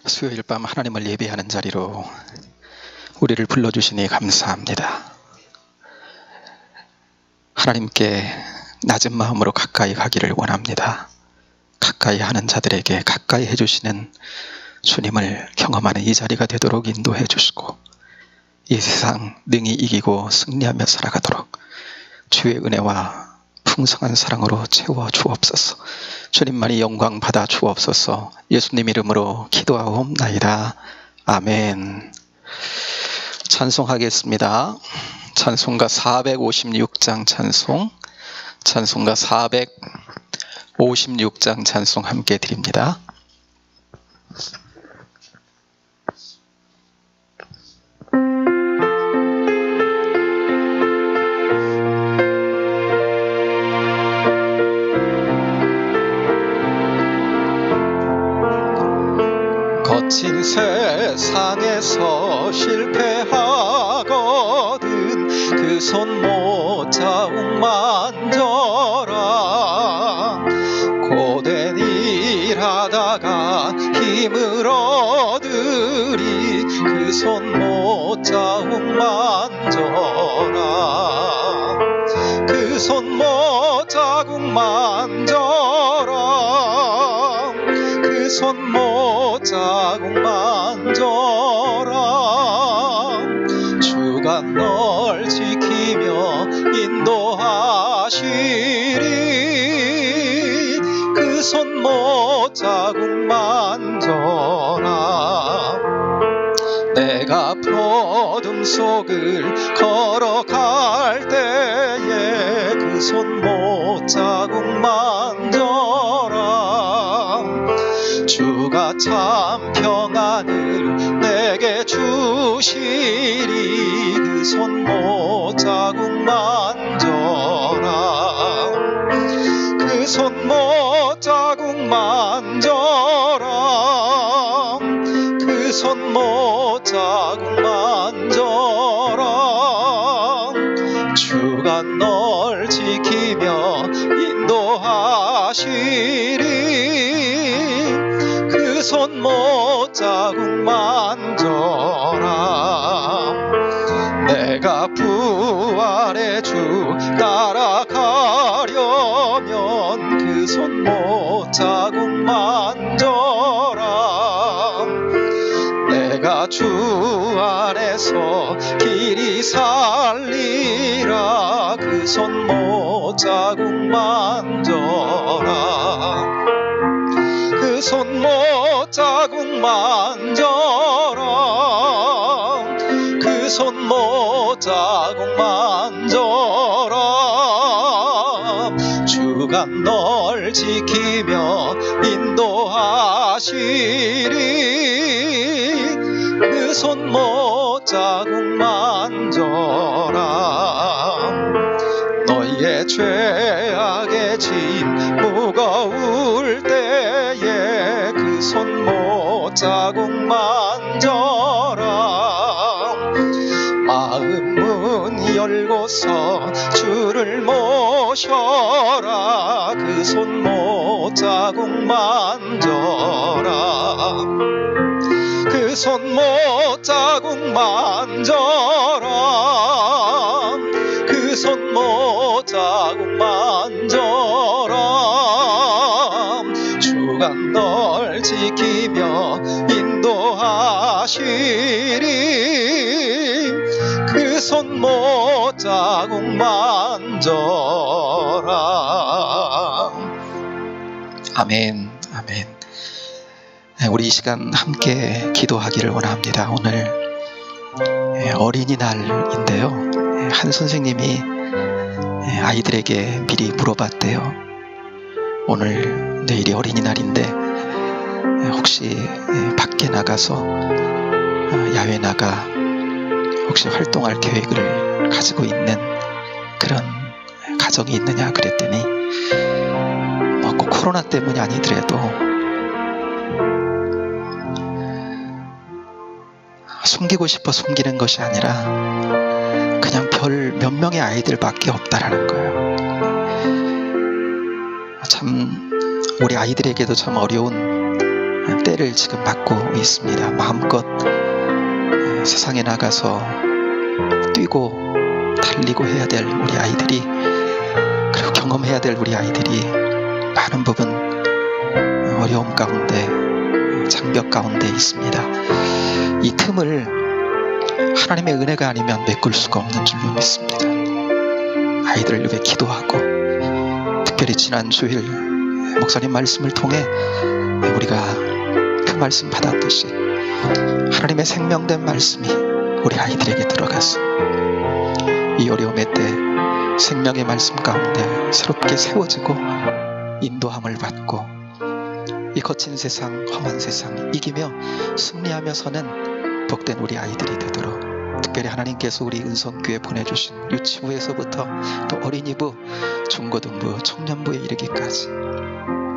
수요일 밤 하나님을 예배하는 자리로 우리를 불러주시니 감사합니다. 하나님께 낮은 마음으로 가까이 가기를 원합니다. 가까이 하는 자들에게 가까이 해주시는 주님을 경험하는 이 자리가 되도록 인도해 주시고, 이 세상 능히 이기고 승리하며 살아가도록 주의 은혜와 풍성한 사랑으로 채워 주옵소서. 주님만이 영광 받아 주옵소서. 예수님 이름으로 기도하옵나이다. 아멘. 찬송하겠습니다. 찬송가 456장 찬송가 456장 찬송 함께 드립니다. 거친 세상에서 실패하거든 그 손 못 자국 만져라. 고된 일하다가 힘을 얻으리 그 손 못 자국 만져라. 그 손 못 자국 만져라. 그 손 못 자국 만져라. 주가 널 지키며 인도하시리 그 손 못 자국 만져라. 내가 어둠 속을 걸어갈 때에 그 손 못 자국 만져라. 주가 참 평안을 내게 주시리 그 손 못 자국 만져라. 그 손 못 자국 만져라. 그 손 못 자국 만져라. 주가 널 지키며 인도하시리 그 손 못 자국 만져라. 내가 부활의 주 따라가려면 그 손 못 자국 만져라. 내가 주 안에서 길이 살리라 그 손 못 자국 만져라. 그 손 못 자국 만져라. 그 손 못 자국 만져라. 주가 널 지키며 인도하시리 그 손 못 자국 만져라. 너희의 죄악의 짐 무거울 때에 그 손 못 자국 만져라. 마음 문 열고서 주를 모셔라 그 손 못 자국 만져라. 그 손 못 자국 만져라. 그 손 못 자국 만져라. 주가 널 지키며 인도하시리 그 손 못 자국 만져라. 아멘. 아멘. 우리 이 시간 함께 기도하기를 원합니다. 오늘 어린이날인데요. 한 선생님이 아이들에게 미리 물어봤대요. 오늘 내일이 어린이날인데 혹시 밖에 나가서 야외 나가 혹시 활동할 계획을 가지고 있는 그런 가정이 있느냐 그랬더니 꼭 코로나 때문이 아니더라도 숨기고 싶어 숨기는 것이 아니라 그냥 별 몇 명의 아이들밖에 없다라는 거예요. 참 우리 아이들에게도 참 어려운 때를 지금 맞고 있습니다. 마음껏 세상에 나가서 뛰고 달리고 해야 될 우리 아이들이, 그리고 경험해야 될 우리 아이들이 많은 부분 어려움 가운데, 장벽 가운데 있습니다. 이 틈을 하나님의 은혜가 아니면 메꿀 수가 없는 줄로 믿습니다. 아이들을 위해 기도하고, 특별히 지난 주일 목사님 말씀을 통해 우리가 그 말씀 받았듯이 하나님의 생명된 말씀이 우리 아이들에게 들어가서 이 어려움의 때 생명의 말씀 가운데 새롭게 세워지고 인도함을 받고 이 거친 세상, 험한 세상 이기며 승리하며 서는 복된 우리 아이들이 되도록, 특별히 하나님께서 우리 은성교회 보내주신 유치부에서부터 또 어린이부, 중고등부, 청년부에 이르기까지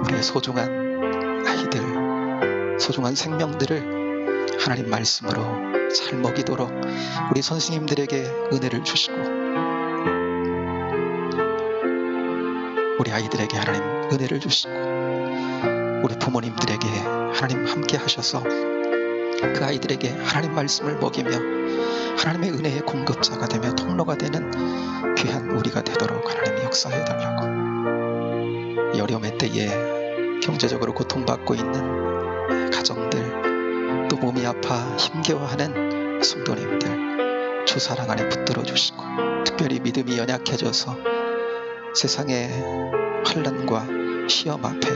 우리의 소중한 아이들, 소중한 생명들을 하나님 말씀으로 잘 먹이도록 우리 선생님들에게 은혜를 주시고, 우리 아이들에게 하나님 은혜를 주시고, 우리 부모님들에게 하나님 함께 하셔서 그 아이들에게 하나님 말씀을 먹이며 하나님의 은혜의 공급자가 되며 통로가 되는 귀한 우리가 되도록 하나님이 역사해 달라고, 이 어려움의 때에 경제적으로 고통받고 있는 가정들, 또 몸이 아파 힘겨워하는 성도님들 주 사랑 안에 붙들어 주시고, 특별히 믿음이 연약해져서 세상의 환난과 시험 앞에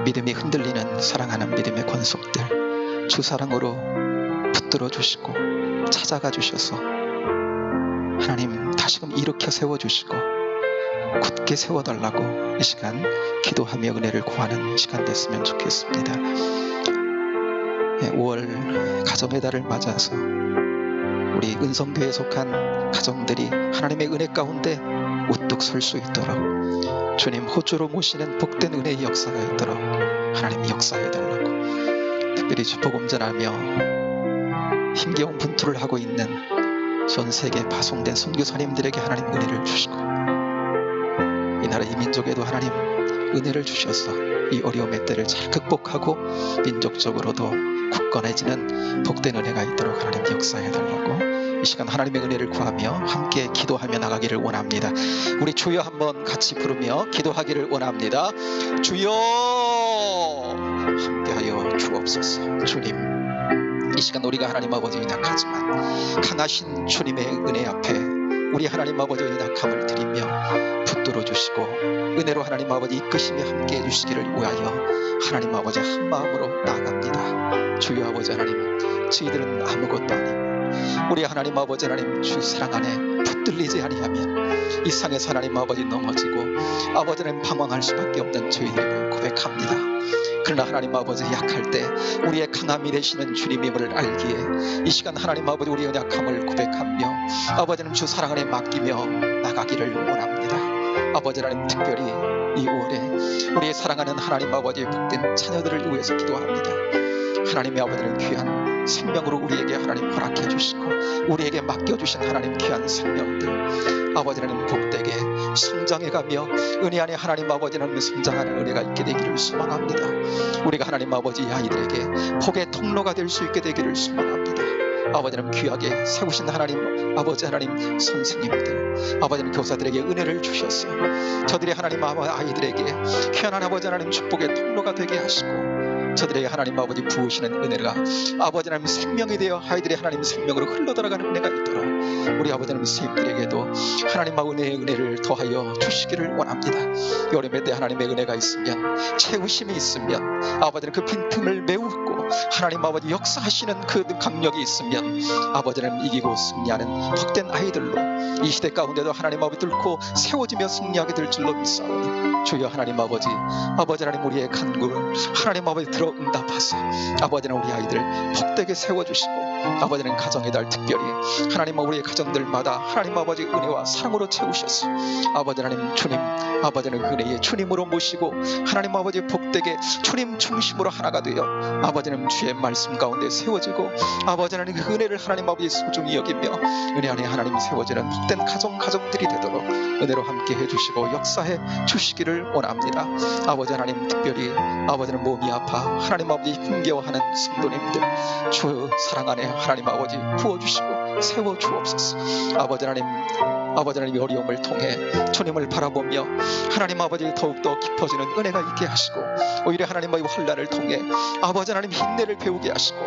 믿음이 흔들리는 사랑하는 믿음의 권속들 주 사랑으로 붙들어 주시고 찾아가 주셔서 하나님 다시금 일으켜 세워주시고 굳게 세워달라고 이 시간 기도하며 은혜를 구하는 시간 됐으면 좋겠습니다. 5월 가정의 달을 맞아서 우리 은성교회에 속한 가정들이 하나님의 은혜 가운데 우뚝 설 수 있도록 주님 호주로 모시는 복된 은혜의 역사가 있도록 하나님이 역사해 달라고, 특별히 축복음 전하며 힘겨운 분투를 하고 있는 전 세계에 파송된 선교사님들에게 하나님 은혜를 주시고, 이 나라 이 민족에도 하나님 은혜를 주셔서 이 어려움의 때를 잘 극복하고 민족적으로도 굳건해지는 복된 은혜가 있도록 하나님 역사해 달라고 이 시간 하나님의 은혜를 구하며 함께 기도하며 나가기를 원합니다. 우리 주여 한번 같이 부르며 기도하기를 원합니다. 주여 함께하여 주옵소서. 주님, 이 시간 우리가 하나님 아버지 연약하지만 강하신 주님의 은혜 앞에 우리 하나님 아버지의 연약함을 드리며 붙들어 주시고 은혜로 하나님 아버지 이끄시며 함께 해주시기를 위하여 하나님 아버지 한 마음으로 나아갑니다. 주여 아버지 하나님, 저희들은 아무것도 아니고 우리 하나님 아버지 하나님 주 사랑 안에 붙들리지 아니하면 이 상에서 하나님 아버지 넘어지고 아버지 하나님 방황할 수밖에 없는 저희들을 고백합니다. 그러나 하나님 아버지 약할 때 우리의 강함이 되시는 주님임을 알기에 이 시간 하나님 아버지 우리의 연약함을 고백하며 아버지 하나님 주 사랑 안에 맡기며 나가기를 원합니다. 아버지 하나님, 특별히 이 5월에 우리의 사랑하는 하나님 아버지의 복된 자녀들을 위해서 기도합니다. 하나님의 아버지는 귀한 생명으로 우리에게 하나님 허락해 주시고 우리에게 맡겨주신 하나님 귀한 생명들 아버지 하나님 복되게 성장해가며 은혜 안에 하나님 아버지 하나님 성장하는 은혜가 있게 되기를 소망합니다. 우리가 하나님 아버지 아이들에게 복의 통로가 될 수 있게 되기를 소망합니다. 아버지 하나님 귀하게 세우신 하나님 아버지 하나님 선생님들 아버지 하나님 교사들에게 은혜를 주셔서 저들의 하나님 아이들에게 귀한 아버지 하나님 축복의 통로가 되게 하시고 저들에게 하나님 아버지 부으시는 은혜가 아버지 하나님 생명이 되어 아이들의 하나님 생명으로 흘러들어가는 은혜가 있도록 우리 아버지 하나님 선생님들에게도 하나님 아버지의 은혜를 더하여 주시기를 원합니다. 여름에 때 하나님의 은혜가 있으면 채우심이 있으면 아버지는 그 빈틈을 메우고 하나님 아버지 역사하시는 그 강력이 있으면 아버지는 이기고 승리하는 복된 아이들로 이 시대 가운데도 하나님 아버지 뚫고 세워지며 승리하게 될 줄로 믿사오니 주여 하나님 아버지 하나님 우리의 간구를 하나님 아버지 들어 응답하사 아버지는 우리 아이들 복되게 세워주시고 아버지는 가정의 달 특별히 하나님 우리의 가정들마다 하나님 아버지 은혜와 사랑으로 채우셨소. 아버지 하나님 주님, 아버지는 은혜의 주님으로 모시고 하나님 아버지 복되게 주님 중심으로 하나가 되어 아버지는 주의 말씀 가운데 세워지고 아버지 하나님 그 은혜를 하나님 아버지 소중히 여기며 은혜 안에 하나님 세워지는 복된 가정들이 되도록 은혜로 함께 해주시고 역사해 주시기를 원합니다. 아버지 하나님 특별히 아버지는 몸이 아파 하나님 아버지 힘겨워하는 성도님들 주 사랑 안에 하나님 아버지 부어주시고 세워주옵소서. 아버지 하나님 어려움을 통해 주님을 바라보며 하나님 아버지 더욱더 깊어지는 은혜가 있게 하시고 오히려 하나님의 환난을 통해 아버지 하나님 인내를 배우게 하시고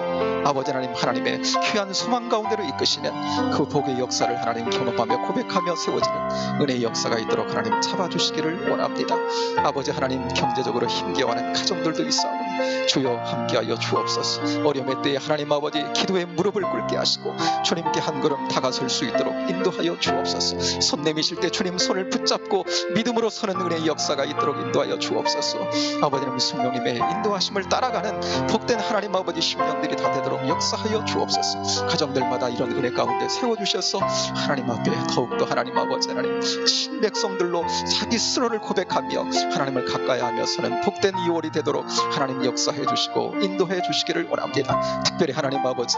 아버지 하나님의 귀한 소망 가운데로 이끄시는 그 복의 역사를 하나님 경험하며 고백하며 세워지는 은혜의 역사가 있도록 하나님 잡아주시기를 원합니다. 아버지 하나님 경제적으로 힘겨워하는 가정들도 있사오니 주여 함께하여 주옵소서. 어려움의 때에 하나님 아버지 기도에 무릎을 꿇게 하시고 주님께 한 걸음 다가설 수 있도록 인도하여 주옵소서. 손 내미실 때 주님 손을 붙잡고 믿음으로 서는 은혜의 역사가 있도록 인도하여 주옵소서. 아버지님 성령님의 인도하심을 따라가는 복된 하나님 아버지 심령들이 다 되도록 역사하여 주옵소서. 가정들마다 이런 은혜 가운데 세워주셔서 하나님 앞에 더욱더 하나님 아버지 하나님 친백성들로 자기 스스로를 고백하며 하나님을 가까이하며 서는 복된 2월이 되도록 하나님 역사해 주시고 인도해 주시기를 원합니다. 특별히 하나님 아버지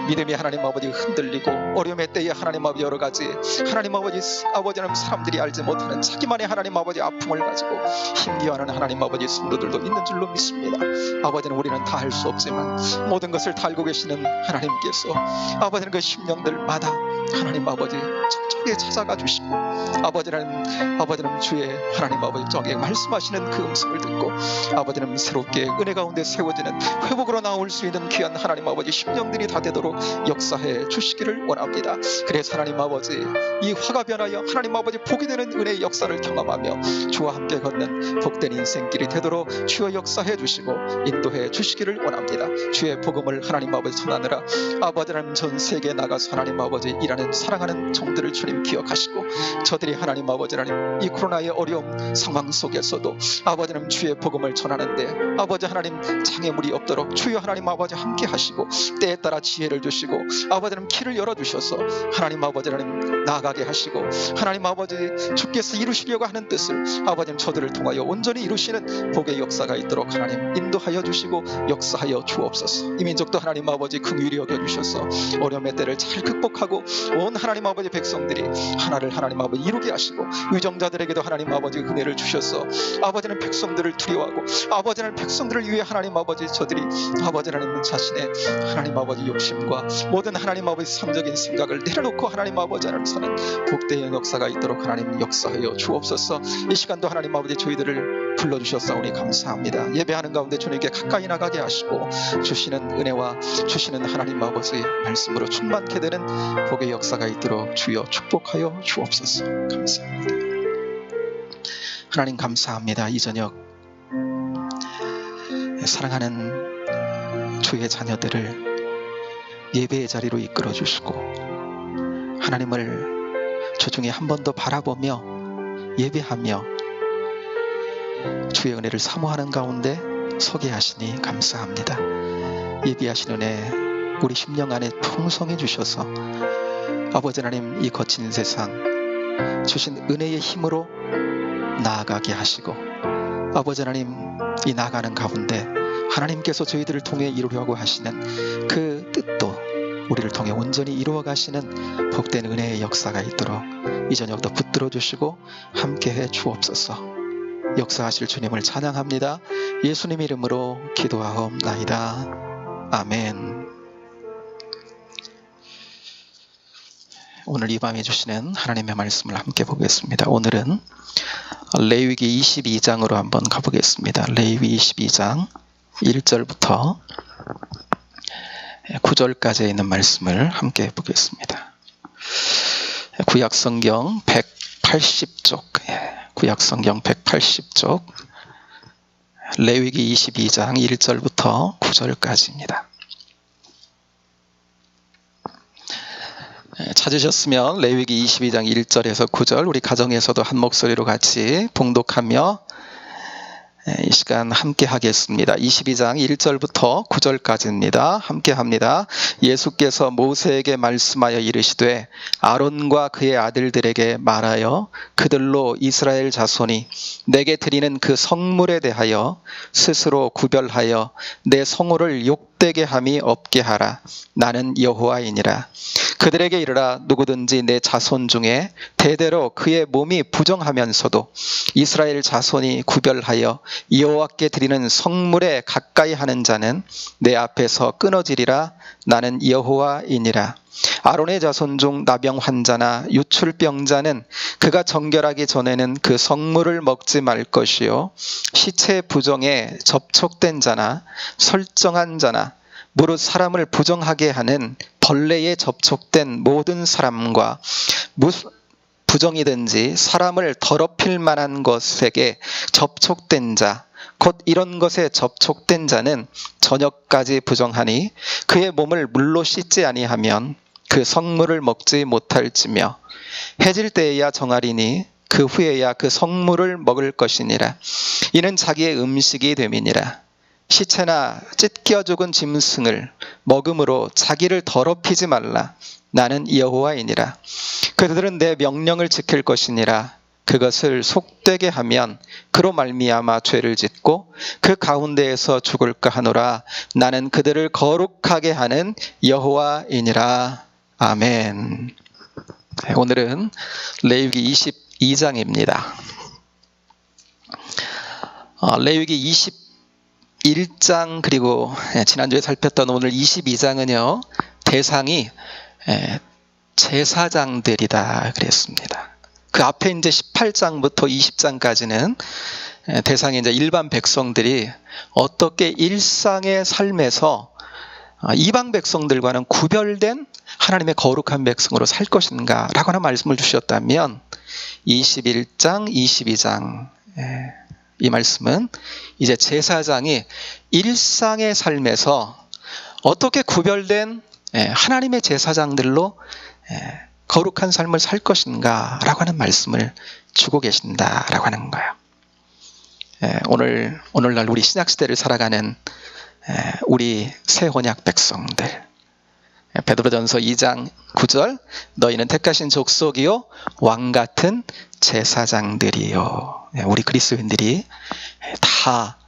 믿음이 하나님 아버지 흔들리고 어려움의 때에 하나님 아버지 여러 가지 하나님 아버지 하나님 사람들이 알지 못하는 자기만의 하나님 아버지 아픔을 가지고 힘겨워하는 하나님 아버지 성도들도 있는 줄로 믿습니다. 아버지는 우리는 다 할 수 없지만 모든 것을 다 알고 계시는 하나님께서 아버지는 그 심령들마다 하나님 아버지 척척에 찾아가 주시고 아버지는 주의 하나님 아버지 쪽에 말씀하시는 그 음성을 듣고 아버지는 새롭게 은혜 가운데 세워지는 회복으로 나올 수 있는 귀한 하나님 아버지 심령들이 다 되도록 역사해 주시기를 원합니다. 그래서 하나님 아버지 이 화가 변하여 하나님 아버지 복이 되는 은혜의 역사를 경험하며 주와 함께 걷는 복된 인생길이 되도록 주여 역사해 주시고 인도해 주시기를 원합니다. 주의 복음을 하나님 아버지 전하느라 아버지 하나님 전 세계에 나가서 하나님 아버지 일하는 사랑하는 종들을 주님 기억하시고 저들이 하나님 아버지 하나님 이 코로나의 어려움 상황 속에서도 아버지 하나님 주의 복음을 전하는데 아버지 하나님 장애물이 없도록 주여 하나님 아버지 함께 하시고 때에 따라 지혜를 주시고 아버지 하나님 길을 열어주셔서 하나님 아버지 하나님 나아가게 하시고 하나님 아버지 주께서 이루시려고 하는 뜻을 아버지 하나님 저들을 통하여 온전히 이루시는 복의 역사가 있도록 하나님 인도하여 주시고 역사하여 주옵소서. 이 민족도 하나님 아버지 긍휼히 여겨주셔서 어려움의 때를 잘 극복하고 온 하나님 아버지 백성들이 하나를 하나님 아버지 이루게 하시고 위정자들에게도 하나님 아버지 은혜를 주셔서 아버지는 백성들을 두려워하고 아버지는 백성들을 위해 하나님 아버지 저들이 아버지 하나님 자신의 하나님 아버지 욕심과 모든 하나님 아버지 삶적인 생각을 내려놓고 하나님 아버지 하나님 사는 복된 역사가 있도록 하나님 역사하여 주옵소서. 이 시간도 하나님 아버지 저희들을 불러주셨사오니 감사합니다. 예배하는 가운데 주님께 가까이 나가게 하시고 주시는 은혜와 주시는 하나님 아버지 말씀으로 충만케 되는 복의 역사가 있도록 주여 축복하여 주옵소서. 감사합니다. 하나님 감사합니다. 이 저녁 사랑하는 주의 자녀들을 예배의 자리로 이끌어 주시고 하나님을 주중에 한 번 더 바라보며 예배하며 주의 은혜를 사모하는 가운데 서게 하시니 감사합니다. 예비하신 은혜 우리 심령 안에 풍성해 주셔서 아버지 하나님 이 거친 세상 주신 은혜의 힘으로 나아가게 하시고 아버지 하나님 이 나아가는 가운데 하나님께서 저희들을 통해 이루려고 하시는 그 뜻도 우리를 통해 온전히 이루어 가시는 복된 은혜의 역사가 있도록 이 저녁도 붙들어 주시고 함께해 주옵소서. 역사하실 주님을 찬양합니다. 예수님 이름으로 기도하옵나이다. 아멘. 오늘 이 밤에 주시는 하나님의 말씀을 함께 보겠습니다. 오늘은 레위기 22장으로 한번 가보겠습니다. 레위기 22장 1절부터 9절까지 있는 말씀을 함께 보겠습니다. 구약성경 180쪽, 구약성경 180쪽, 레위기 22장 1절부터 9절까지입니다. 찾으셨으면 레위기 22장 1절에서 9절 우리 가정에서도 한 목소리로 같이 봉독하며 이 시간 함께 하겠습니다. 22장 1절부터 9절까지입니다. 함께 합니다. 예수께서 모세에게 말씀하여 이르시되 아론과 그의 아들들에게 말하여 그들로 이스라엘 자손이 내게 드리는 그 성물에 대하여 스스로 구별하여 내 성호를 욕되게 함이 없게 하라. 나는 여호와이니라. 그들에게 이르라. 누구든지 내 자손 중에 대대로 그의 몸이 부정하면서도 이스라엘 자손이 구별하여 여호와께 드리는 성물에 가까이 하는 자는 내 앞에서 끊어지리라. 나는 여호와이니라. 아론의 자손 중 나병 환자나 유출병자는 그가 정결하기 전에는 그 성물을 먹지 말 것이요, 시체 부정에 접촉된 자나 설정한 자나 무릇 사람을 부정하게 하는 벌레에 접촉된 모든 사람과 무슨 부정이든지 사람을 더럽힐 만한 것에게 접촉된 자, 곧 이런 것에 접촉된 자는 저녁까지 부정하니 그의 몸을 물로 씻지 아니하면 그 성물을 먹지 못할지며 해질 때에야 정하리니 그 후에야 그 성물을 먹을 것이니라. 이는 자기의 음식이 됨이니라. 시체나 찢겨 죽은 짐승을 먹음으로 자기를 더럽히지 말라. 나는 여호와이니라. 그들은 내 명령을 지킬 것이니라. 그것을 속되게 하면 그로 말미암아 죄를 짓고 그 가운데에서 죽을까 하노라. 나는 그들을 거룩하게 하는 여호와이니라. 아멘. 오늘은 레위기 22장입니다. 레위기 21장 그리고 지난주에 살폈던 오늘 22장은요, 대상이 제사장들이다 그랬습니다. 그 앞에 이제 18장부터 20장까지는 대상이 이제 일반 백성들이 어떻게 일상의 삶에서 이방 백성들과는 구별된 하나님의 거룩한 백성으로 살 것인가 라고 하는 말씀을 주셨다면, 21장, 22장 이 말씀은 이제 제사장이 일상의 삶에서 어떻게 구별된 하나님의 제사장들로 거룩한 삶을 살 것인가 라고 하는 말씀을 주고 계신다라고 하는 거예요. 오늘날 우리 신약시대를 살아가는 우리 새 언약 백성들, 베드로전서 2장 9절 너희는 택하신 족속이요 왕같은 제사장들이요. 우리 그리스도인들이 다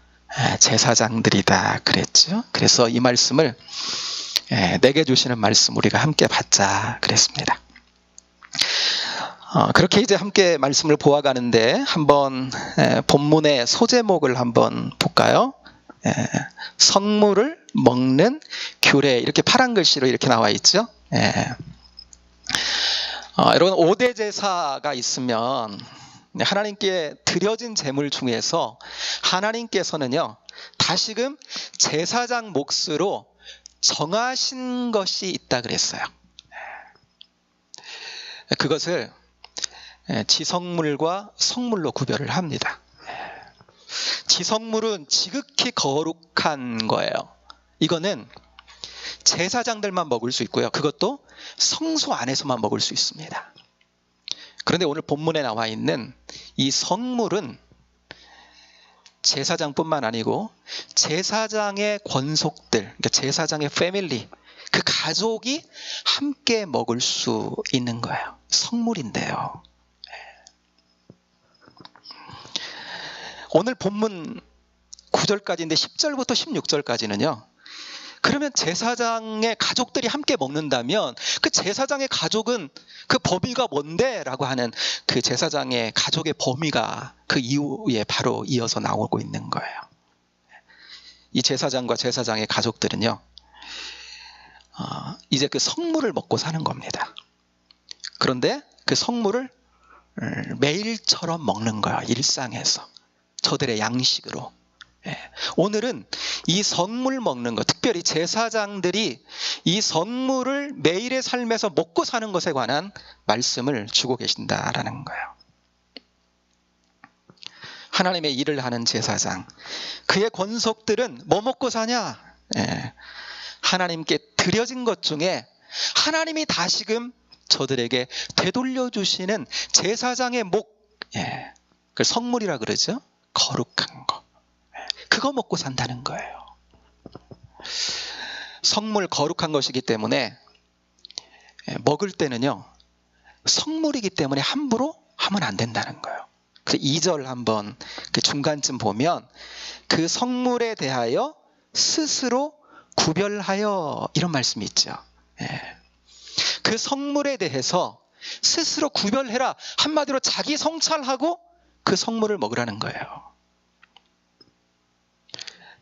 제사장들이다 그랬죠. 그래서 이 말씀을 내게 주시는 말씀 우리가 함께 받자 그랬습니다. 그렇게 이제 함께 말씀을 보아가는데 한번 본문의 소제목을 한번 볼까요? 성물을 먹는 규례, 이렇게 파란 글씨로 이렇게 나와 있죠. 여러분, 5대 제사가 있으면 하나님께 드려진 제물 중에서 하나님께서는요, 다시금 제사장 몫으로 정하신 것이 있다 그랬어요. 그것을 지성물과 성물로 구별을 합니다. 지성물은 지극히 거룩한 거예요. 이거는 제사장들만 먹을 수 있고요. 그것도 성소 안에서만 먹을 수 있습니다. 그런데 오늘 본문에 나와 있는 이 성물은 제사장뿐만 아니고 제사장의 권속들, 그러니까 제사장의 패밀리, 그 가족이 함께 먹을 수 있는 거예요. 성물인데요. 오늘 본문 9절까지인데 10절부터 16절까지는요. 그러면 제사장의 가족들이 함께 먹는다면 그 제사장의 가족은 그 범위가 뭔데? 라고 하는 그 제사장의 가족의 범위가 그 이후에 바로 이어서 나오고 있는 거예요. 이 제사장과 제사장의 가족들은요, 이제 그 성물을 먹고 사는 겁니다. 그런데 그 성물을 매일처럼 먹는 거예요. 일상에서. 저들의 양식으로. 오늘은 이 성물 먹는 것, 특별히 제사장들이 이 성물을 매일의 삶에서 먹고 사는 것에 관한 말씀을 주고 계신다라는 거예요. 하나님의 일을 하는 제사장, 그의 권속들은 뭐 먹고 사냐? 하나님께 드려진 것 중에 하나님이 다시금 저들에게 되돌려 주시는 제사장의 목, 그 성물이라 그러죠. 거룩한 것. 그거 먹고 산다는 거예요. 성물 거룩한 것이기 때문에 먹을 때는요, 성물이기 때문에 함부로 하면 안 된다는 거예요. 그 2절 한번 그 중간쯤 보면 그 성물에 대하여 스스로 구별하여, 이런 말씀이 있죠. 그 성물에 대해서 스스로 구별해라. 한마디로 자기 성찰하고 그 성물을 먹으라는 거예요.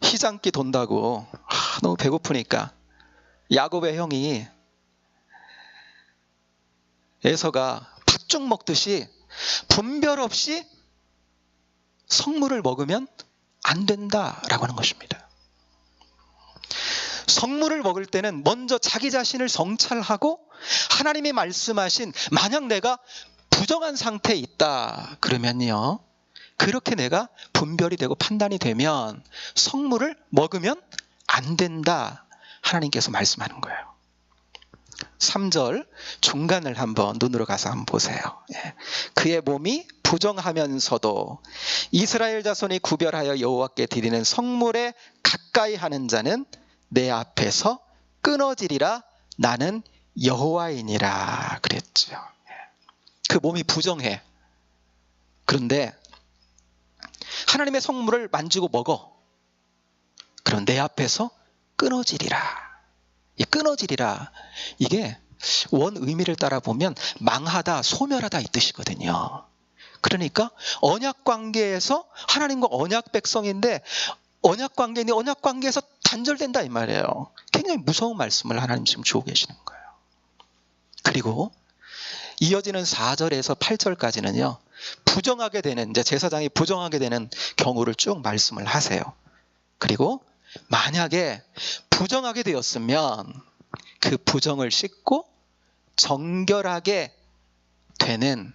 시장기 돈다고 너무 배고프니까 야곱의 형이 에서가 팥죽 먹듯이 분별 없이 성물을 먹으면 안 된다라고 하는 것입니다. 성물을 먹을 때는 먼저 자기 자신을 성찰하고 하나님이 말씀하신, 만약 내가 부정한 상태에 있다 그러면요, 그렇게 내가 분별이 되고 판단이 되면 성물을 먹으면 안 된다, 하나님께서 말씀하는 거예요. 3절 중간을 한번 눈으로 가서 한번 보세요. 그의 몸이 부정하면서도 이스라엘 자손이 구별하여 여호와께 드리는 성물에 가까이 하는 자는 내 앞에서 끊어지리라. 나는 여호와이니라 그랬죠. 그 몸이 부정해. 그런데 하나님의 성물을 만지고 먹어. 그럼 내 앞에서 끊어지리라. 이 끊어지리라, 이게 원 의미를 따라 보면 망하다, 소멸하다 이 뜻이거든요. 그러니까 언약 관계에서, 하나님과 언약 백성인데 언약 관계인데 언약 관계에서 단절된다 이 말이에요. 굉장히 무서운 말씀을 하나님 지금 주고 계시는 거예요. 그리고 이어지는 4절에서 8절까지는요, 부정하게 되는, 이제 제사장이 부정하게 되는 경우를 쭉 말씀을 하세요. 그리고 만약에 부정하게 되었으면 그 부정을 씻고 정결하게 되는,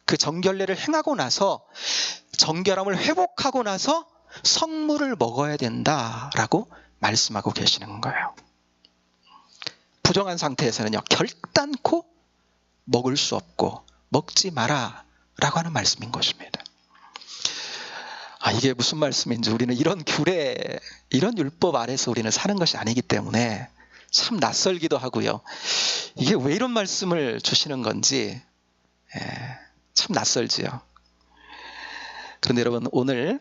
그 정결례를 행하고 나서 정결함을 회복하고 나서 성물을 먹어야 된다라고 말씀하고 계시는 거예요. 부정한 상태에서는요, 결단코 먹을 수 없고 먹지 마라 라고 하는 말씀인 것입니다. 이게 무슨 말씀인지, 우리는 이런 규례, 이런 율법 아래서 우리는 사는 것이 아니기 때문에 참 낯설기도 하고요. 이게 왜 이런 말씀을 주시는 건지 참 낯설지요. 그런데 여러분, 오늘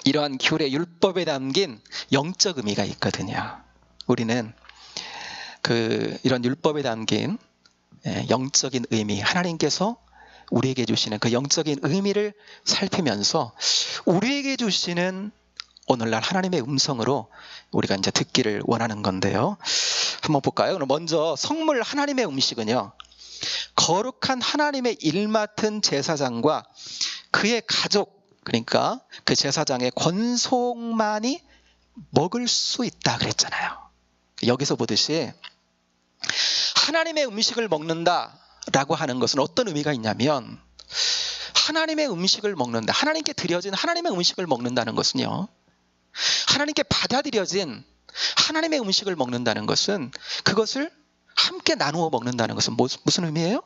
이러한 규례, 율법에 담긴 영적 의미가 있거든요. 우리는 이런 율법에 담긴 영적인 의미, 하나님께서 우리에게 주시는 그 영적인 의미를 살피면서 우리에게 주시는 오늘날 하나님의 음성으로 우리가 이제 듣기를 원하는 건데요. 한번 볼까요? 그럼 먼저 성물, 하나님의 음식은요, 거룩한 하나님의 일 맡은 제사장과 그의 가족, 그러니까 그 제사장의 권속만이 먹을 수 있다 그랬잖아요. 여기서 보듯이 하나님의 음식을 먹는다라고 하는 것은 어떤 의미가 있냐면, 하나님의 음식을 먹는다, 하나님께 드려진 하나님의 음식을 먹는다는 것은요, 하나님께 받아들여진 하나님의 음식을 먹는다는 것은, 그것을 함께 나누어 먹는다는 것은 무슨 의미예요?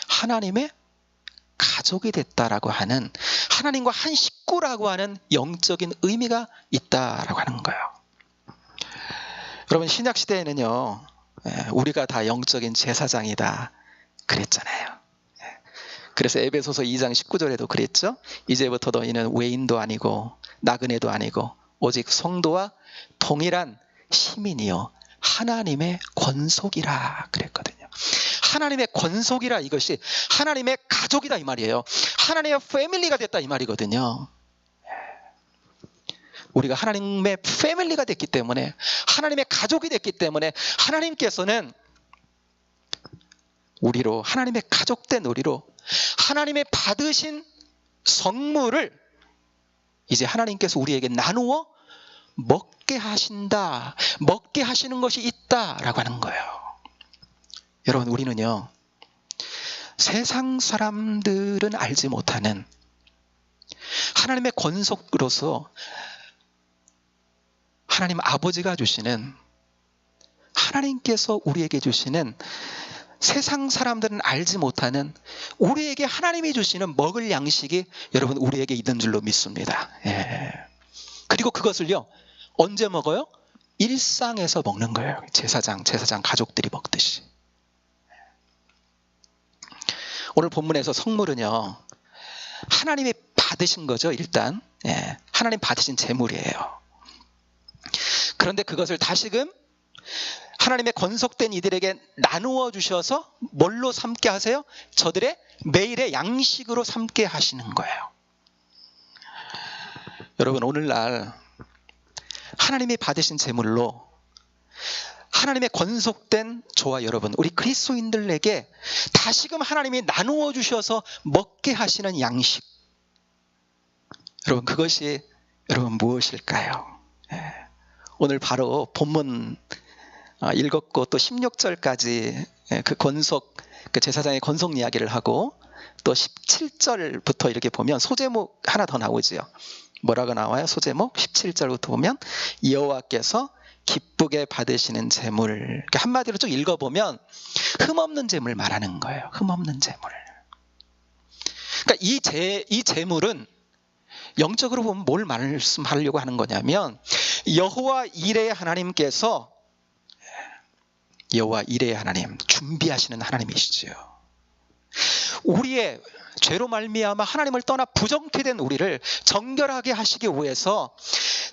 하나님의 가족이 됐다라고 하는, 하나님과 한 식구라고 하는 영적인 의미가 있다라고 하는 거예요. 여러분, 신약 시대에는요, 우리가 다 영적인 제사장이다 그랬잖아요. 그래서 에베소서 2장 19절에도 그랬죠. 이제부터 너희는 외인도 아니고 나그네도 아니고 오직 성도와 동일한 시민이요 하나님의 권속이라 그랬거든요. 하나님의 권속이라, 이것이 하나님의 가족이다 이 말이에요. 하나님의 패밀리가 됐다 이 말이거든요. 우리가 하나님의 패밀리가 됐기 때문에, 하나님의 가족이 됐기 때문에 하나님께서는 우리로, 하나님의 가족된 우리로 하나님의 받으신 성물을 이제 하나님께서 우리에게 나누어 먹게 하신다, 먹게 하시는 것이 있다라고 하는 거예요. 여러분, 우리는요, 세상 사람들은 알지 못하는 하나님의 권속으로서 하나님 아버지가 주시는, 하나님께서 우리에게 주시는, 세상 사람들은 알지 못하는 우리에게 하나님이 주시는 먹을 양식이 여러분 우리에게 있는 줄로 믿습니다. 그리고 그것을요, 언제 먹어요? 일상에서 먹는 거예요. 제사장 가족들이 먹듯이. 오늘 본문에서 성물은요, 하나님이 받으신 거죠, 일단. 하나님 받으신 제물이에요. 그런데 그것을 다시금 하나님의 건속된 이들에게 나누어 주셔서 뭘로 삼게 하세요? 저들의 매일의 양식으로 삼게 하시는 거예요. 여러분, 오늘날 하나님이 받으신 제물로 하나님의 건속된 저와 여러분, 우리 그리스도인들에게 다시금 하나님이 나누어 주셔서 먹게 하시는 양식, 여러분, 그것이 여러분 무엇일까요? 오늘 바로 본문 읽었고 또 16절까지 그 제사장의 건속 이야기를 하고 또 17절부터 이렇게 보면 소제목 하나 더 나오지요. 뭐라고 나와요? 소제목 17절부터 보면 여호와께서 기쁘게 받으시는 제물, 한마디로 쭉 읽어보면 흠없는 제물 말하는 거예요. 흠없는 제물. 그러니까 이 제물은 영적으로 보면 뭘 말씀하려고 하는 거냐면, 여호와 이레의 하나님께서, 여호와 이레의 하나님, 준비하시는 하나님이시죠. 우리의 죄로 말미암아 하나님을 떠나 부정케 된 우리를 정결하게 하시기 위해서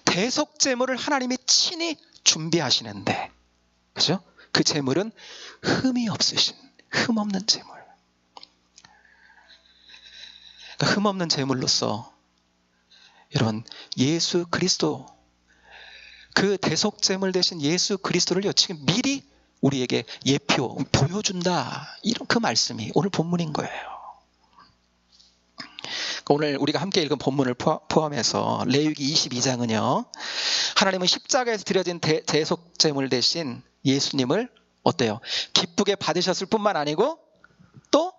대속 제물을 하나님이 친히 준비하시는데, 그죠? 그 제물은 흠이 없으신, 흠없는 제물. 그러니까 흠없는 제물로서 여러분, 예수 그리스도, 그 대속 제물 되신 예수 그리스도를요, 지금 미리 우리에게 예표, 보여준다, 이런 그 말씀이 오늘 본문인 거예요. 오늘 우리가 함께 읽은 본문을 포함해서 레위기 22장은요, 하나님은 십자가에서 드려진 대속 제물 대신 예수님을 어때요? 기쁘게 받으셨을 뿐만 아니고 또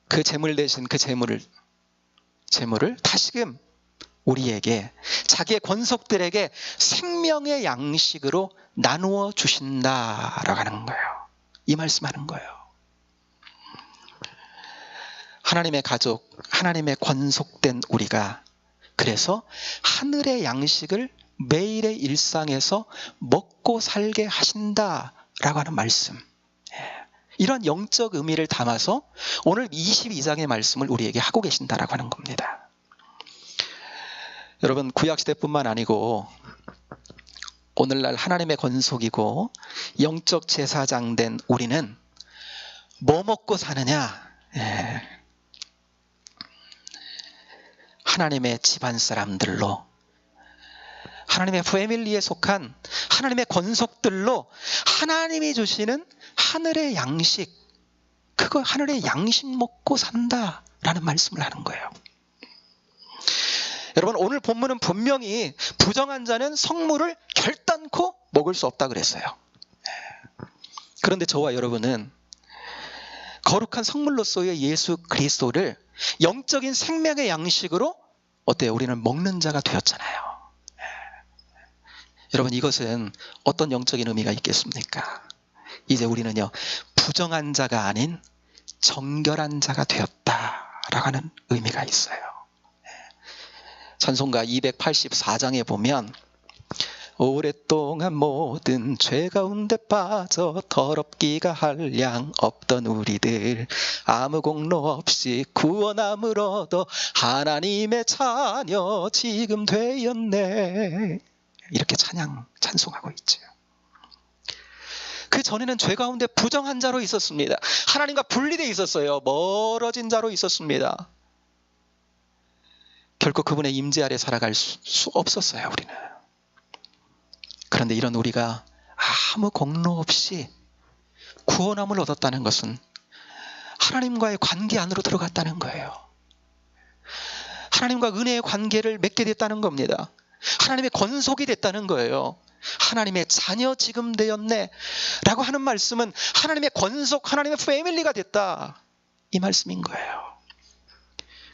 그 제물 대신 그 제물을 다시금 우리에게, 자기의 권속들에게 생명의 양식으로 나누어 주신다라고 하는 거예요. 이 말씀하는 거예요. 하나님의 가족, 하나님의 권속된 우리가 그래서 하늘의 양식을 매일의 일상에서 먹고 살게 하신다라고 하는 말씀, 이런 영적 의미를 담아서 오늘 22장의 말씀을 우리에게 하고 계신다라고 하는 겁니다. 여러분, 구약시대뿐만 아니고 오늘날 하나님의 권속이고 영적 제사장 된 우리는 뭐 먹고 사느냐? 하나님의 집안 사람들로, 하나님의 패밀리에 속한 하나님의 권속들로 하나님이 주시는 하늘의 양식, 그거 하늘의 양식 먹고 산다라는 말씀을 하는 거예요. 여러분, 오늘 본문은 분명히 부정한 자는 성물을 결단코 먹을 수 없다 그랬어요. 그런데 저와 여러분은 거룩한 성물로서의 예수 그리스도를 영적인 생명의 양식으로 어때요? 우리는 먹는 자가 되었잖아요. 여러분, 이것은 어떤 영적인 의미가 있겠습니까? 이제 우리는요, 부정한 자가 아닌 정결한 자가 되었다라고 하는 의미가 있어요. 찬송가 284장에 보면 오랫동안 모든 죄 가운데 빠져 더럽기가 한량 없던 우리들 아무 공로 없이 구원함을 얻어 하나님의 자녀 지금 되었네, 이렇게 찬송하고 있죠. 그 전에는 죄 가운데 부정한 자로 있었습니다. 하나님과 분리되어 있었어요. 멀어진 자로 있었습니다. 결코 그분의 임재 아래 살아갈 수 없었어요, 우리는. 그런데 이런 우리가 아무 공로 없이 구원함을 얻었다는 것은 하나님과의 관계 안으로 들어갔다는 거예요. 하나님과 은혜의 관계를 맺게 됐다는 겁니다. 하나님의 권속이 됐다는 거예요. 하나님의 자녀 지금 되었네 라고 하는 말씀은 하나님의 권속, 하나님의 패밀리가 됐다, 이 말씀인 거예요.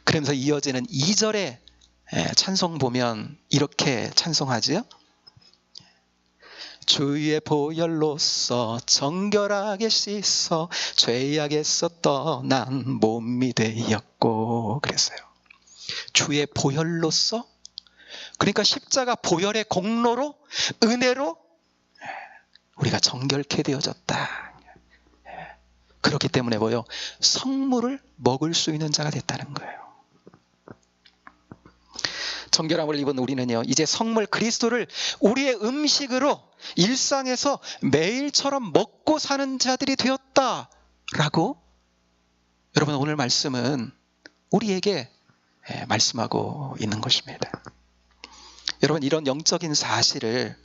그러면서 이어지는 2절의 찬송 보면 이렇게 찬송하지요. 주의 보혈로서 정결하게 씻어 죄악에서 떠난 몸이 되었고, 그랬어요. 주의 보혈로서 그러니까 십자가 보혈의 공로로, 은혜로 우리가 정결케 되어졌다. 그렇기 때문에 뭐요? 성물을 먹을 수 있는 자가 됐다는 거예요. 정결함을 입은 우리는요, 이제 성물 그리스도를 우리의 음식으로 일상에서 매일처럼 먹고 사는 자들이 되었다라고 여러분 오늘 말씀은 우리에게 말씀하고 있는 것입니다. 여러분 이런 영적인 사실을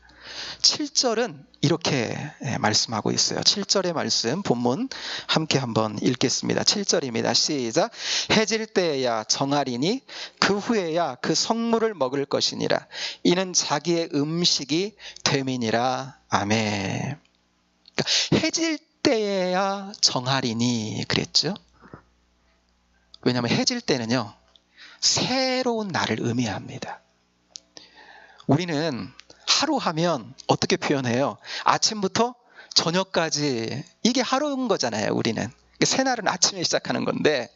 7절은 이렇게 말씀하고 있어요. 7절의 말씀 본문 함께 한번 읽겠습니다. 7절입니다. 시작. 해질 때야 정하리니 그 후에야 그 성물을 먹을 것이니라. 이는 자기의 음식이 됨이니라. 아멘. 그러니까 해질 때야 정하리니 그랬죠. 왜냐하면 해질 때는요, 새로운 날을 의미합니다. 우리는 하루 하면 어떻게 표현해요? 아침부터 저녁까지 이게 하루인 거잖아요. 우리는 새날은 아침에 시작하는 건데,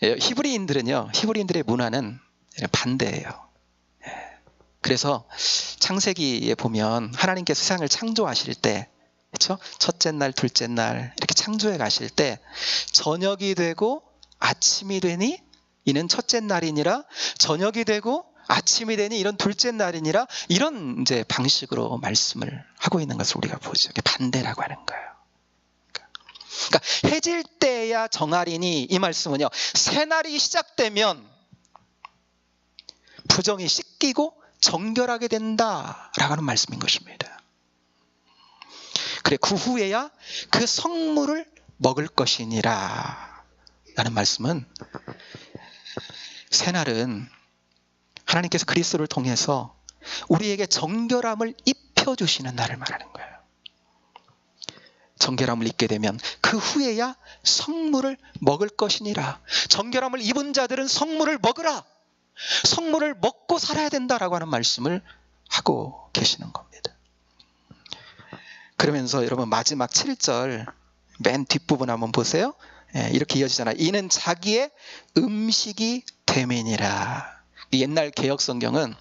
히브리인들은요, 히브리인들의 문화는 반대예요. 그래서 창세기에 보면 하나님께서 세상을 창조하실 때, 그렇죠? 첫째 날, 둘째 날 이렇게 창조해 가실 때 저녁이 되고 아침이 되니 이는 첫째 날이니라, 저녁이 되고 아침이 되니 이런 둘째 날이니라, 이런 이제 방식으로 말씀을 하고 있는 것을 우리가 보죠. 반대라고 하는 거예요. 그러니까 해질 때야 정하리니, 이 말씀은요, 새날이 시작되면 부정이 씻기고 정결하게 된다라고 하는 말씀인 것입니다. 그래, 그 후에야 그 성물을 먹을 것이니라 라는 말씀은, 새날은 하나님께서 그리스도를 통해서 우리에게 정결함을 입혀주시는 날을 말하는 거예요. 정결함을 입게 되면 그 후에야 성물을 먹을 것이니라. 정결함을 입은 자들은 성물을 먹으라. 성물을 먹고 살아야 된다라고 하는 말씀을 하고 계시는 겁니다. 그러면서 여러분 마지막 7절 맨 뒷부분 한번 보세요. 이렇게 이어지잖아요. 이는 자기의 음식이 됨이니라. 옛날 개혁 성경은,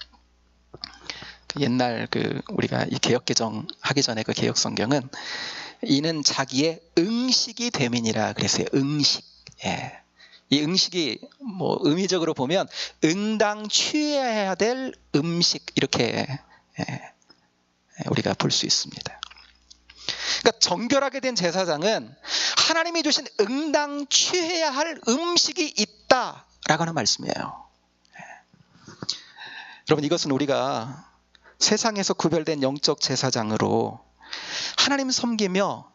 옛날 우리가 이 개혁 개정 하기 전에 그 개혁 성경은 이는 자기의 응식이 됨이니라 그랬어요. 응식. 이 응식이 뭐 의미적으로 보면 응당 취해야 될 음식, 이렇게 우리가 볼 수 있습니다. 그러니까 정결하게 된 제사장은 하나님이 주신 응당 취해야 할 음식이 있다라고 하는 말씀이에요. 여러분 이것은 우리가 세상에서 구별된 영적 제사장으로 하나님 섬기며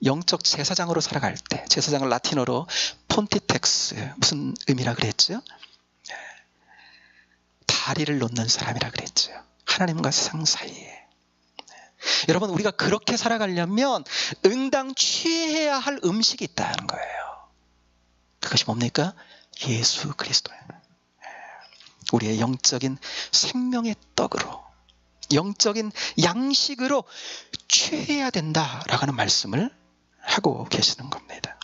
영적 제사장으로 살아갈 때, 제사장을 라틴어로 폰티텍스, 무슨 의미라 그랬죠? 다리를 놓는 사람이라 그랬죠. 하나님과 세상 사이에. 여러분 우리가 그렇게 살아가려면 응당 취해야 할 음식이 있다는 거예요. 그것이 뭡니까? 예수 그리스도예요. 우리의 영적인 생명의 떡으로, 영적인 양식으로 취해야 된다라고 하는 말씀을 하고 계시는 겁니다.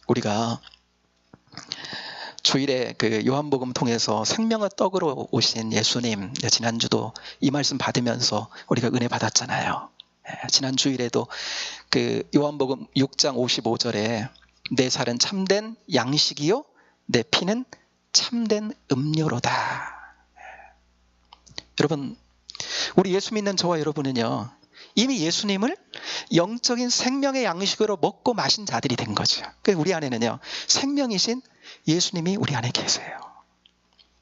우리가 주일에 요한복음 통해서 생명의 떡으로 오신 예수님, 지난주도 이 말씀 받으면서 우리가 은혜 받았잖아요. 지난 주일에도 요한복음 6장 55절에 내 살은 참된 양식이요 내 피는 참된 음료로다. 여러분 우리 예수 믿는 저와 여러분은요, 이미 예수님을 영적인 생명의 양식으로 먹고 마신 자들이 된 거죠. 우리 안에는요, 생명이신 예수님이 우리 안에 계세요.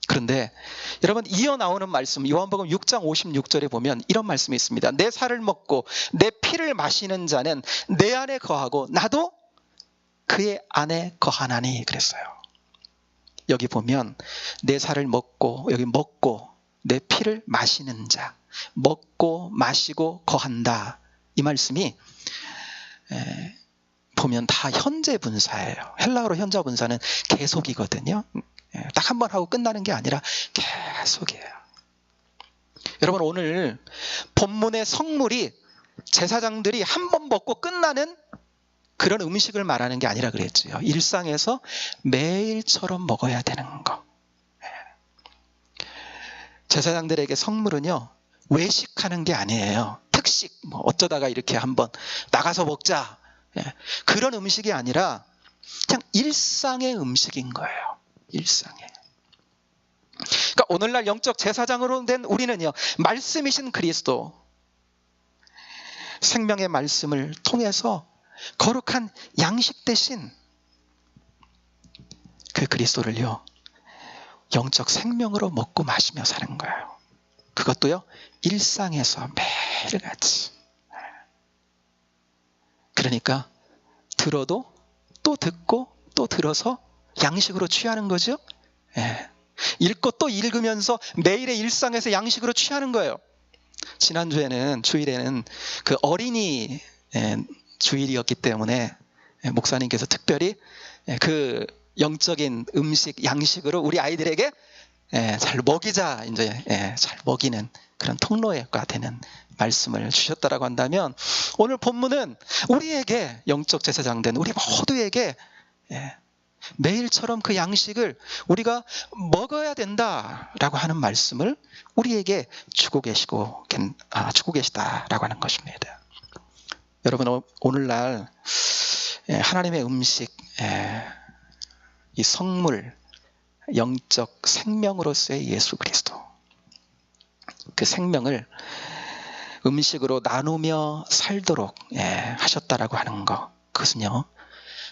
그런데 여러분 이어 나오는 말씀, 요한복음 6장 56절에 보면 이런 말씀이 있습니다. 내 살을 먹고 내 피를 마시는 자는 내 안에 거하고 나도 그의 안에 거하나니 그랬어요. 여기 보면 내 살을 먹고, 여기 먹고 내 피를 마시는 자, 먹고 마시고 거한다, 이 말씀이 보면 다 현재 분사예요. 헬라어로 현재 분사는 계속이거든요. 딱 한 번 하고 끝나는 게 아니라 계속이에요. 여러분 오늘 본문의 성물이 제사장들이 한 번 먹고 끝나는 그런 음식을 말하는 게 아니라 그랬죠. 일상에서 매일처럼 먹어야 되는 거. 제사장들에게 성물은요, 외식하는 게 아니에요. 특식, 뭐 어쩌다가 이렇게 한번 나가서 먹자. 그런 음식이 아니라 그냥 일상의 음식인 거예요. 일상의. 그러니까 오늘날 영적 제사장으로 된 우리는요, 말씀이신 그리스도, 생명의 말씀을 통해서 거룩한 양식 대신 그 그리스도를요, 영적 생명으로 먹고 마시며 사는 거예요. 그것도요, 일상에서 매일같이. 그러니까 들어도 또 듣고 또 들어서 양식으로 취하는 거죠. 읽고 또 읽으면서 매일의 일상에서 양식으로 취하는 거예요. 지난주에는, 주일에는 그 어린이 주일이었기 때문에 목사님께서 특별히 그 영적인 음식, 양식으로 우리 아이들에게 잘 먹이자, 이제 잘 먹이는 그런 통로가 되는 말씀을 주셨다라고 한다면, 오늘 본문은 우리에게, 영적 제사장 된 우리 모두에게 매일처럼 그 양식을 우리가 먹어야 된다라고 하는 말씀을 우리에게 주고 계시다라고 하는 것입니다. 여러분, 오늘날 하나님의 음식, 이 성물, 영적 생명으로서의 예수 그리스도, 그 생명을 음식으로 나누며 살도록 하셨다라고 하는 것, 그것은요,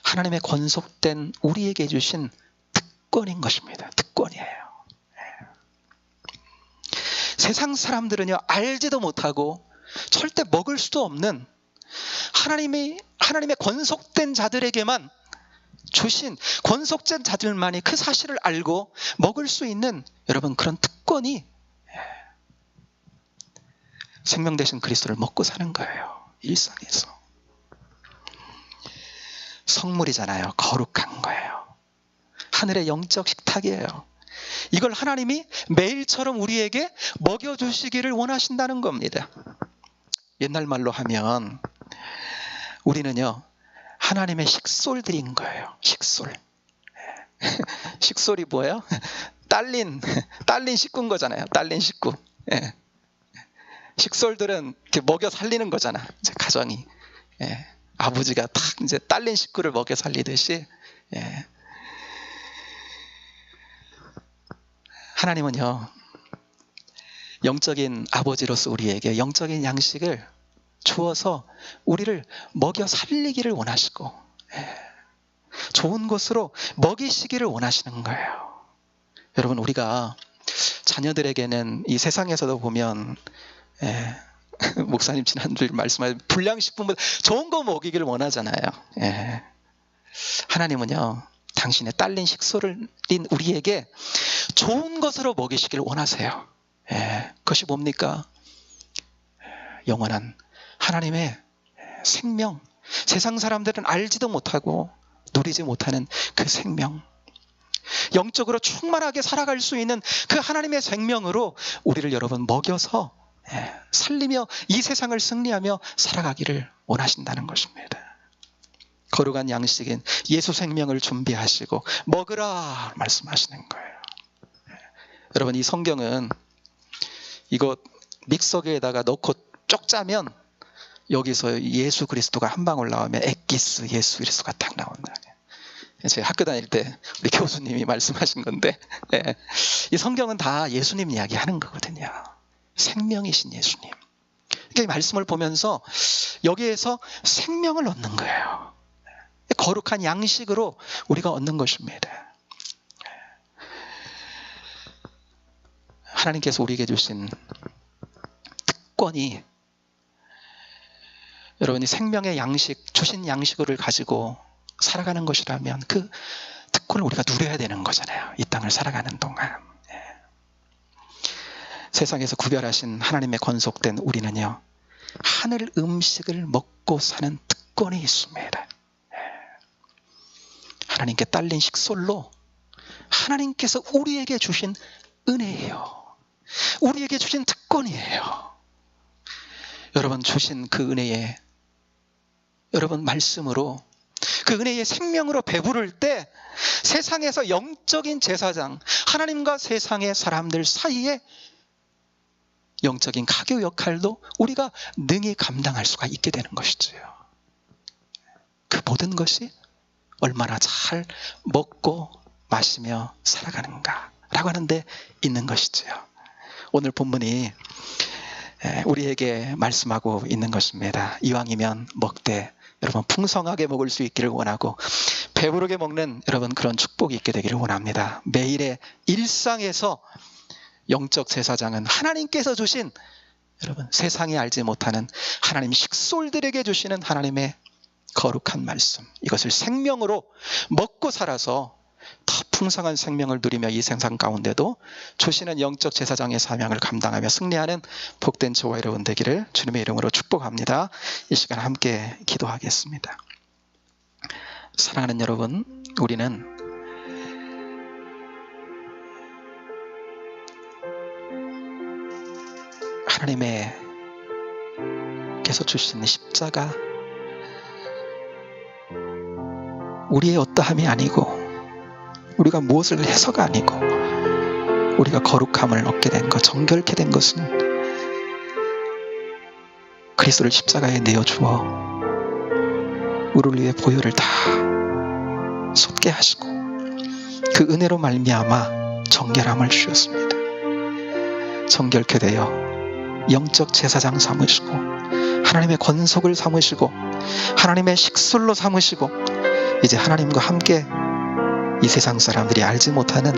하나님의 권속된 우리에게 주신 특권인 것입니다. 특권이에요. 세상 사람들은요, 알지도 못하고 절대 먹을 수도 없는 하나님의 권속된 자들에게만 주신, 권속된 자들만이 그 사실을 알고 먹을 수 있는, 여러분, 그런 특권이 생명 되신 그리스도를 먹고 사는 거예요. 일상에서. 성물이잖아요. 거룩한 거예요. 하늘의 영적 식탁이에요. 이걸 하나님이 매일처럼 우리에게 먹여주시기를 원하신다는 겁니다. 옛날 말로 하면 우리는요, 하나님의 식솔들인 거예요. 식솔. 식솔이 뭐예요? 딸린 식구인 거잖아요. 딸린 식구. 식솔들은 이렇게 먹여 살리는 거잖아. 이제 가정이. 아버지가 딱 이제 딸린 식구를 먹여 살리듯이, 하나님은요, 영적인 아버지로서 우리에게 영적인 양식을 주어서 우리를 먹여 살리기를 원하시고, 좋은 것으로 먹이시기를 원하시는 거예요. 여러분, 우리가 자녀들에게는 이 세상에서도 보면, 목사님 지난주에 말씀하신 불량식품보다 좋은 거 먹이기를 원하잖아요. 하나님은요, 당신의 딸린 식솔인 우리에게 좋은 것으로 먹이시기를 원하세요. 그것이 뭡니까? 영원한 하나님의 생명, 세상 사람들은 알지도 못하고 누리지 못하는 그 생명, 영적으로 충만하게 살아갈 수 있는 그 하나님의 생명으로 우리를 여러분 먹여서 살리며 이 세상을 승리하며 살아가기를 원하신다는 것입니다. 거룩한 양식인 예수 생명을 준비하시고 먹으라 말씀하시는 거예요. 여러분, 이 성경은 이거 믹서기에다가 넣고 쪽 짜면 여기서 예수 그리스도가 한 방울 나오면 엑기스 예수 그리스도가 딱 나온다. 제가 학교 다닐 때 우리 교수님이 말씀하신 건데, 이 성경은 다 예수님 이야기하는 거거든요. 생명이신 예수님. 그러니까 이 말씀을 보면서 여기에서 생명을 얻는 거예요. 거룩한 양식으로 우리가 얻는 것입니다. 하나님께서 우리에게 주신 특권이, 여러분이 생명의 양식, 주신 양식을 가지고 살아가는 것이라면 그 특권을 우리가 누려야 되는 거잖아요. 이 땅을 살아가는 동안. 세상에서 구별하신 하나님의 권속된 우리는요, 하늘 음식을 먹고 사는 특권이 있습니다. 하나님께 딸린 식솔로 하나님께서 우리에게 주신 은혜예요. 우리에게 주신 특권이에요. 여러분, 주신 그 은혜에, 여러분 말씀으로 그 은혜의 생명으로 배부를 때 세상에서 영적인 제사장, 하나님과 세상의 사람들 사이에 영적인 가교 역할도 우리가 능히 감당할 수가 있게 되는 것이지요. 그 모든 것이 얼마나 잘 먹고 마시며 살아가는가 라고 하는 데 있는 것이지요. 오늘 본문이 우리에게 말씀하고 있는 것입니다. 이왕이면 먹되 여러분 풍성하게 먹을 수 있기를 원하고 배부르게 먹는 여러분 그런 축복이 있게 되기를 원합니다. 매일의 일상에서 영적 제사장은 하나님께서 주신 여러분 세상이 알지 못하는 하나님 식솔들에게 주시는 하나님의 거룩한 말씀, 이것을 생명으로 먹고 살아서 더 풍성한 생명을 누리며 이 세상 가운데도 주시는 영적 제사장의 사명을 감당하며 승리하는 복된 저와 여러분 되기를 주님의 이름으로 축복합니다. 이 시간 함께 기도하겠습니다. 사랑하는 여러분, 우리는 하나님께서 주신 십자가, 우리의 어떠함이 아니고 우리가 무엇을 해서가 아니고 우리가 거룩함을 얻게 된 것, 정결케 된 것은 그리스도를 십자가에 내어주어 우리를 위해 보혈을 다 쏟게 하시고 그 은혜로 말미암아 정결함을 주셨습니다. 정결케 되어 영적 제사장 삼으시고 하나님의 권속을 삼으시고 하나님의 식술로 삼으시고 이제 하나님과 함께 이 세상 사람들이 알지 못하는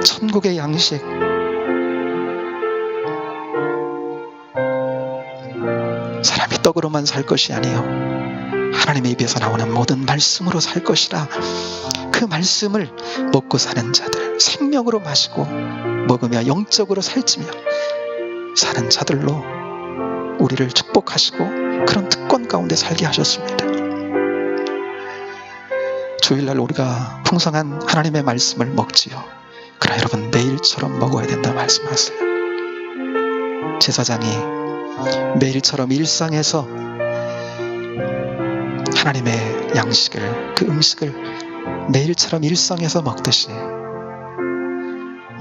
천국의 양식, 사람이 떡으로만 살 것이 아니요 하나님의 입에서 나오는 모든 말씀으로 살 것이라, 그 말씀을 먹고 사는 자들, 생명으로 마시고 먹으며 영적으로 살찌며 사는 자들로 우리를 축복하시고 그런 특권 가운데 살게 하셨습니다. 주일날 우리가 풍성한 하나님의 말씀을 먹지요. 그러나 여러분 매일처럼 먹어야 된다 말씀하세요. 제사장이 매일처럼 일상에서 하나님의 양식을, 그 음식을 매일처럼 일상에서 먹듯이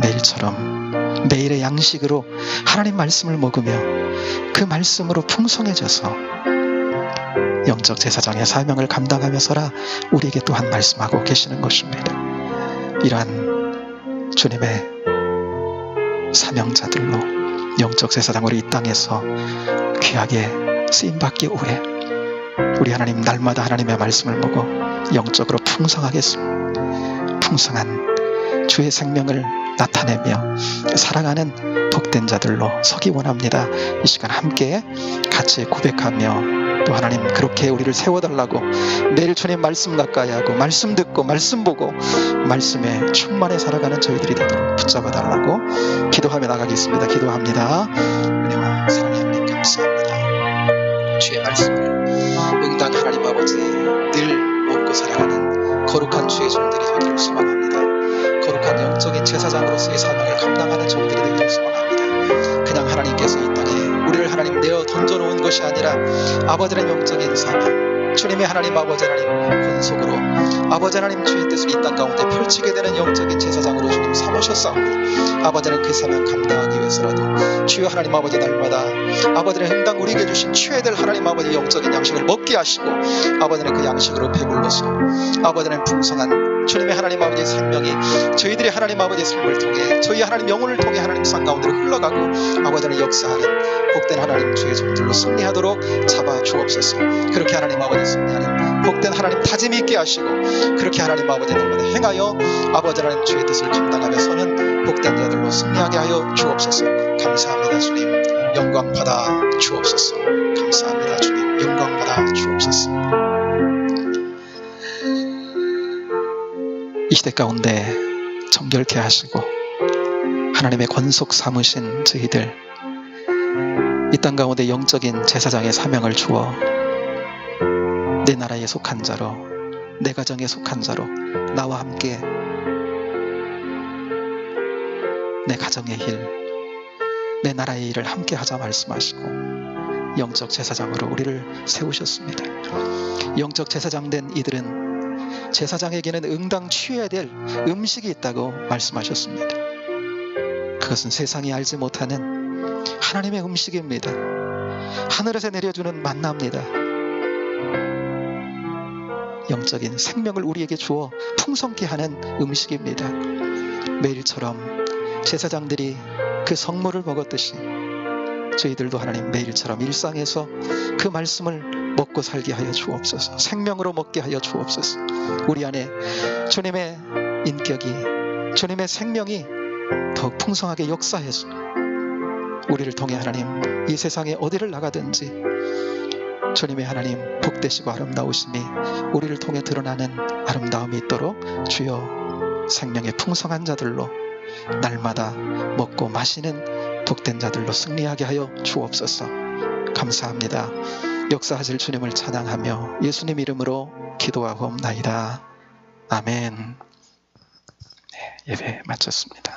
매일처럼 매일의 양식으로 하나님 말씀을 먹으며 그 말씀으로 풍성해져서 영적 제사장의 사명을 감당하면서라 우리에게 또한 말씀하고 계시는 것입니다. 이러한 주님의 사명자들로 영적 제사장으로 이 땅에서 귀하게 쓰임받기 위해 우리 하나님 날마다 하나님의 말씀을 먹어 영적으로 풍성하겠습니다. 풍성한 주의 생명을 나타내며 살아가는 복된 자들로 서기 원합니다. 이 시간 함께 같이 고백하며 또 하나님 그렇게 우리를 세워달라고, 매일 주님 말씀 가까이 하고 말씀 듣고 말씀 보고 말씀에 충만해 살아가는 저희들이 되도록 붙잡아달라고 기도하며 나가겠습니다. 기도합니다. 은혜와 사랑의 하나님 감사합니다. 주의 말씀을 응당 하나님 아버지 늘 먹고 살아가는 거룩한 주의 종들이 되기를 소망합니다. 거룩한 영적인 제사장으로서의 사명을 감당하는 종들이 되기를 소망합니다. 그냥 하나님께서 이 땅에 우리를 하나님 내어 던져놓은 것이 아니라 아버지의 영적인 사명, 주님의 하나님 아버지 하나님 권속으로 아버지 하나님 주의 뜻을 이 땅 가운데 펼치게 되는 영적인 제사장으로 주님 삼으셨사오니 아버지는 그 사명 감당하기 위해서라도 주여 하나님 아버지 날마다 아버지는 응당 우리에게 주신 취해될 하나님 아버지 영적인 양식을 먹게 하시고 아버지는 그 양식으로 배불러서 아버지는 풍성한 주님의 하나님 아버지의 생명이 저희들이 하나님 아버지의 삶을 통해 저희 하나님 영혼을 통해 하나님 상 가운데로 흘러가고 아버지는 역사하는 복된 하나님 주의 종들로 승리하도록 잡아 주옵소서. 그렇게 하나님 아버지 승리하는 복된 하나님 다짐이 있게 하시고 그렇게 하나님 아버지 날마다 행하여 아버지 하나님 주의 뜻을 감당하며 서는 복된 자들로 승리하게 하여 주옵소서. 감사합니다 주님, 영광 받아 주옵소서. 감사합니다 주님, 영광 받아 주옵소서. 이 시대 가운데 정결케 하시고 하나님의 권속 삼으신 저희들, 이 땅 가운데 영적인 제사장의 사명을 주어 내 나라에 속한 자로, 내 가정에 속한 자로 나와 함께 내 가정의 일, 내 나라의 일을 함께 하자 말씀하시고 영적 제사장으로 우리를 세우셨습니다. 영적 제사장 된 이들은 제사장에게는 응당 취해야 될 음식이 있다고 말씀하셨습니다. 그것은 세상이 알지 못하는 하나님의 음식입니다. 하늘에서 내려주는 만나입니다. 영적인 생명을 우리에게 주어 풍성케 하는 음식입니다. 매일처럼 제사장들이 그 성물을 먹었듯이 저희들도 하나님 매일처럼 일상에서 그 말씀을 먹고 살게 하여 주옵소서. 생명으로 먹게 하여 주옵소서. 우리 안에 주님의 인격이, 주님의 생명이 더욱 풍성하게 역사해서 우리를 통해 하나님 이 세상에 어디를 나가든지 주님의 하나님 복되시고 아름다우심이 우리를 통해 드러나는 아름다움이 있도록 주여 생명의 풍성한 자들로 날마다 먹고 마시는 복된 자들로 승리하게 하여 주옵소서. 감사합니다. 역사하실 주님을 찬양하며 예수님 이름으로 기도하옵나이다. 아멘. 네, 예배 마쳤습니다.